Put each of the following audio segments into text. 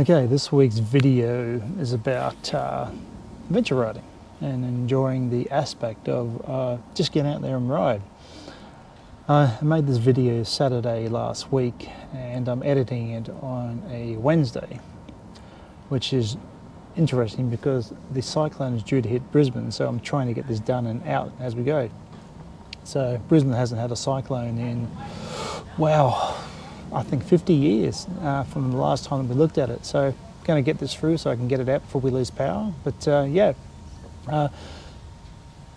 Okay, this week's video is about adventure riding and enjoying the aspect of just getting out there and ride. I made this video Saturday last week and I'm editing it on a Wednesday, which is interesting because the cyclone is due to hit Brisbane, so I'm trying to get this done and out as we go. So Brisbane hasn't had a cyclone in, wow, I think 50 years from the last time we looked at it. So I'm going to get this through so I can get it out before we lose power. But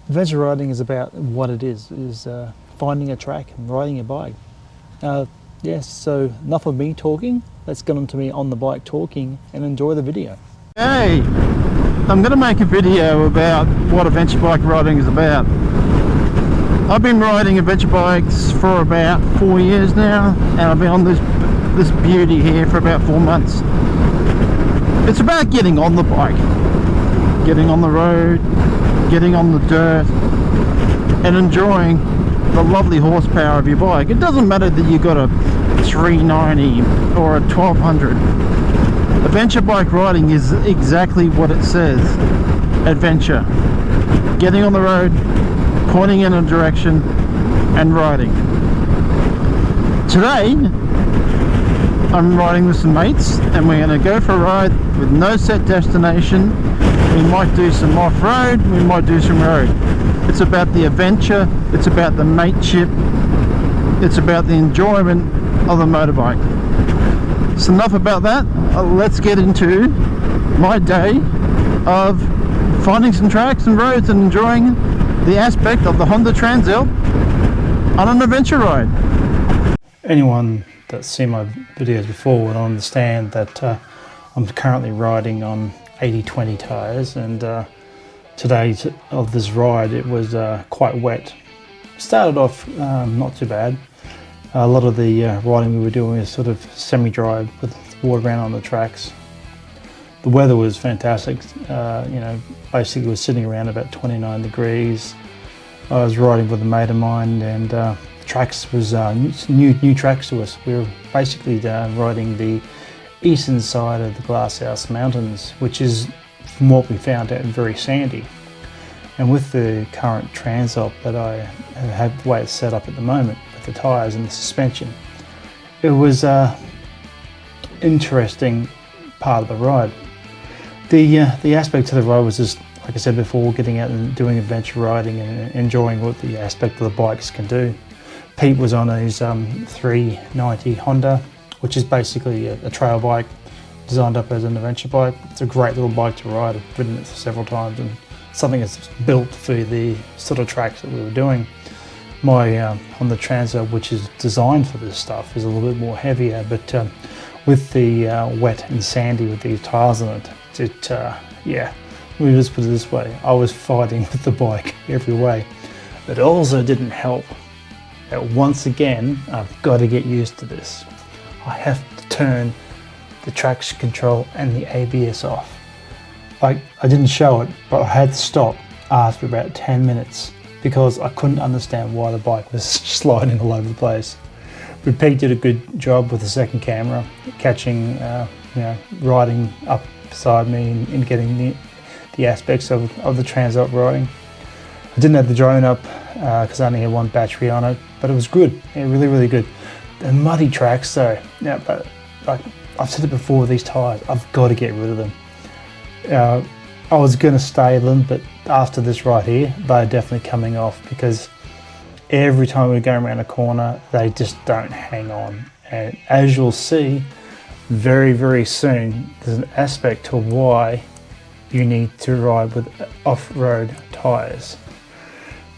adventure riding is about what it is finding a track and riding a bike. Yes, so enough of me talking. Let's get on to me on the bike talking and enjoy the video. Hey, I'm going to make a video about what adventure bike riding is about. I've been riding adventure bikes for about 4 years now, and I've been on this beauty here for about 4 months. It's about getting on the bike, getting on the road, getting on the dirt, and enjoying the lovely horsepower of your bike. It doesn't matter that you've got a 390 or a 1200. Adventure bike riding is exactly what it says. Adventure. Getting on the road, pointing in a direction and riding. Today I'm riding with some mates and we're going to go for a ride with no set destination. We might do some off-road, we might do some road. It's about the adventure, it's about the mateship, it's about the enjoyment of the motorbike. So enough about that. Let's get into my day of finding some tracks and roads and enjoying the aspect of the Honda Transalp on an adventure ride. Anyone that's seen my videos before would understand that I'm currently riding on 80/20 tyres, and today of this ride it was quite wet. Started off not too bad. A lot of the riding we were doing was sort of semi-dry with water around on the tracks. The weather was fantastic, basically was sitting around about 29 degrees. I was riding with a mate of mine and the tracks was new tracks to us. We were basically riding the eastern side of the Glasshouse Mountains, which is, from what we found out, very sandy. And with the current Transalp that I have the way it's set up at the moment, with the tyres and the suspension, it was interesting part of the ride. The aspect to the ride was just, like I said before, getting out and doing adventure riding and enjoying what the aspect of the bikes can do. Pete was on his 390 Honda, which is basically a trail bike designed up as an adventure bike. It's a great little bike to ride. I've ridden it several times and something that's built for the sort of tracks that we were doing. My Honda Transalp, which is designed for this stuff, is a little bit more heavier, but with the wet and sandy with these tyres on it, let me just put it this way, I was fighting with the bike every way. It also didn't help that once again, I've got to get used to this. I have to turn the traction control and the ABS off. I didn't show it, but I had to stop after about 10 minutes because I couldn't understand why the bike was sliding all over the place. But Pete did a good job with the second camera, catching, riding up beside me and getting the aspects of the Transalp riding. I didn't have the drone up because I only had one battery on it, but it was good, really, really good. The muddy tracks though, but like I've said it before with these tyres, I've got to get rid of them. I was going to stay with them, but after this right here, they're definitely coming off because every time we go around a corner, they just don't hang on. And as you'll see, very, very soon, there's an aspect to why you need to ride with off-road tyres.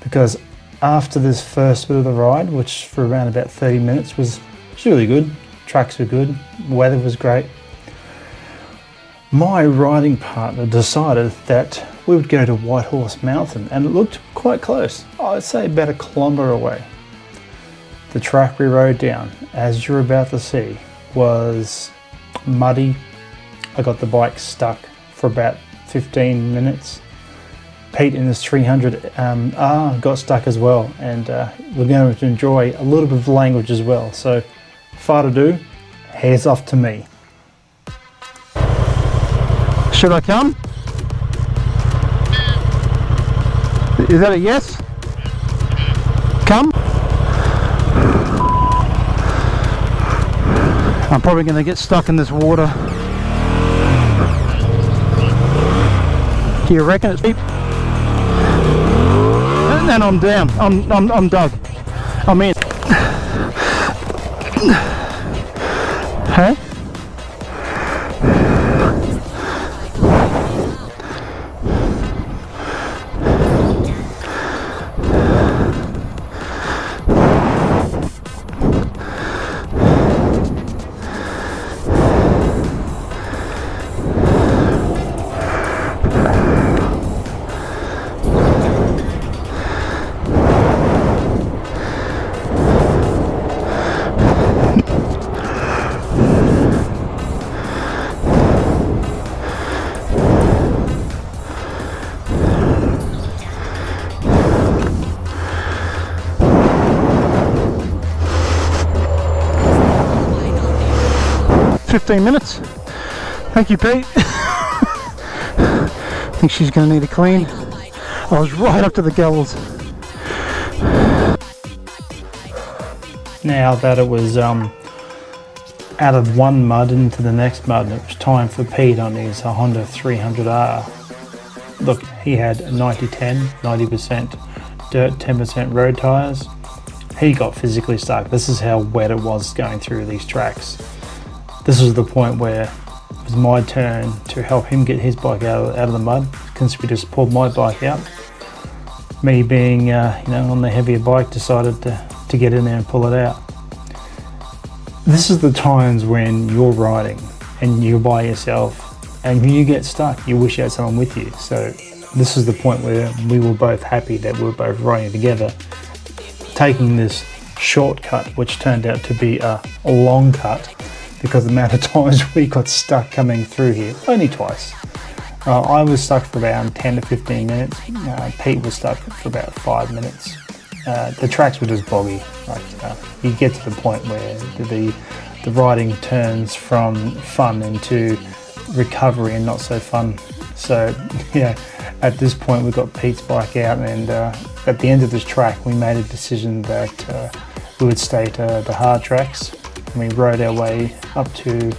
Because after this first bit of the ride, which for around about 30 minutes was really good, tracks were good, weather was great, my riding partner decided that we would go to Whitehorse Mountain, and it looked quite close. I'd say about 1 kilometre away. The track we rode down, as you're about to see, was muddy. I got the bike stuck for about 15 minutes. Pete in his 300R got stuck as well, and we're going to enjoy a little bit of language as well. So, far to do, here's off to me. Should I come? Is that a yes? Come? I'm probably going to get stuck in this water. Do you reckon it's deep? And then I'm down. I'm dug. I'm in. Hey? Minutes. Thank you, Pete. I think she's going to need a clean. I was right up to the gills. Now that it was out of one mud into the next mud, it was time for Pete on his Honda 300R. Look, he had 90-10, 90% dirt, 10% road tyres. He got physically stuck. This is how wet it was going through these tracks. This was the point where it was my turn to help him get his bike out of the mud, since we just pulled my bike out. Me being on the heavier bike, decided to get in there and pull it out. This is the times when you're riding and you're by yourself and you get stuck, you wish you had someone with you. So this is the point where we were both happy that we were both riding together, taking this shortcut, which turned out to be a long cut, because the amount of times we got stuck coming through here, only twice. I was stuck for around 10 to 15 minutes. Pete was stuck for about 5 minutes. The tracks were just boggy. You get to the point where the riding turns from fun into recovery and not so fun. So yeah, at this point we got Pete's bike out, and at the end of this track we made a decision that we would stay to the hard tracks. We rode our way up to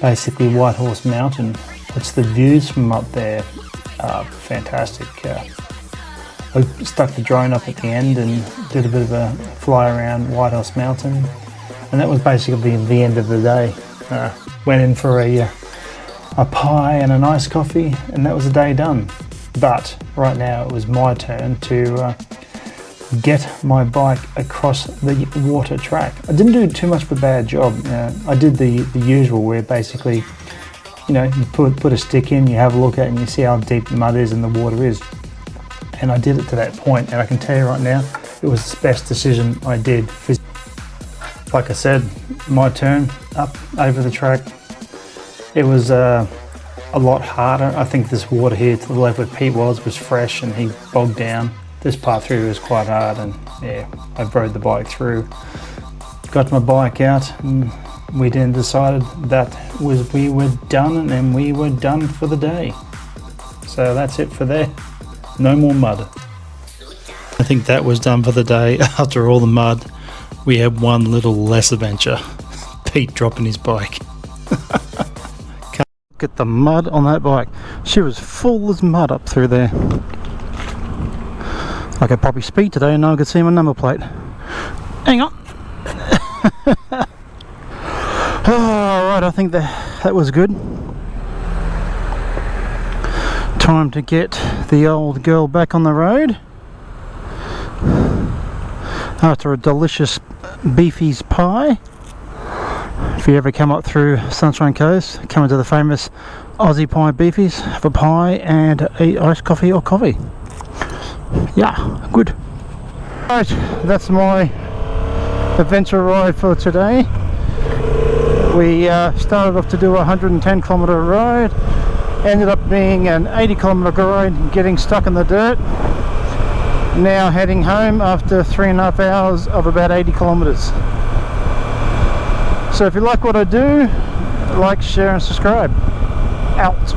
basically White Horse Mountain, which the views from up there are fantastic. I stuck the drone up at the end and did a bit of a fly around White Horse Mountain, and that was basically the end of the day. Went in for a pie and a nice coffee, and that was the day done. But right now it was my turn to get my bike across the water track. I didn't do too much of a bad job. I did the usual, where basically, you put a stick in, you have a look at it, and you see how deep the mud is and the water is. And I did it to that point, and I can tell you right now, it was the best decision I did. Like I said, my turn up over the track. It was a lot harder. I think this water here to the left where Pete was fresh, and he bogged down. This part through was quite hard, and yeah, I rode the bike through. Got my bike out, and we then decided that we were done, and we were done for the day. So that's it for there. No more mud. I think that was done for the day. After all the mud, we had one little less adventure. Pete dropping his bike. Look at the mud on that bike. She was full as mud up through there. I could probably speed today and I could see my number plate. Hang on. Alright, I think that was good. Time to get the old girl back on the road. After a delicious beefy's pie. If you ever come up through Sunshine Coast, come into the famous Aussie Pie Beefies, have a pie and a iced coffee or coffee. Yeah, good. Right, that's my adventure ride for today. We started off to do a 110 kilometer ride, ended up being an 80 kilometer ride, getting stuck in the dirt. Now heading home after 3.5 hours of about 80 kilometers. So if you like what I do, like, share and subscribe. Out.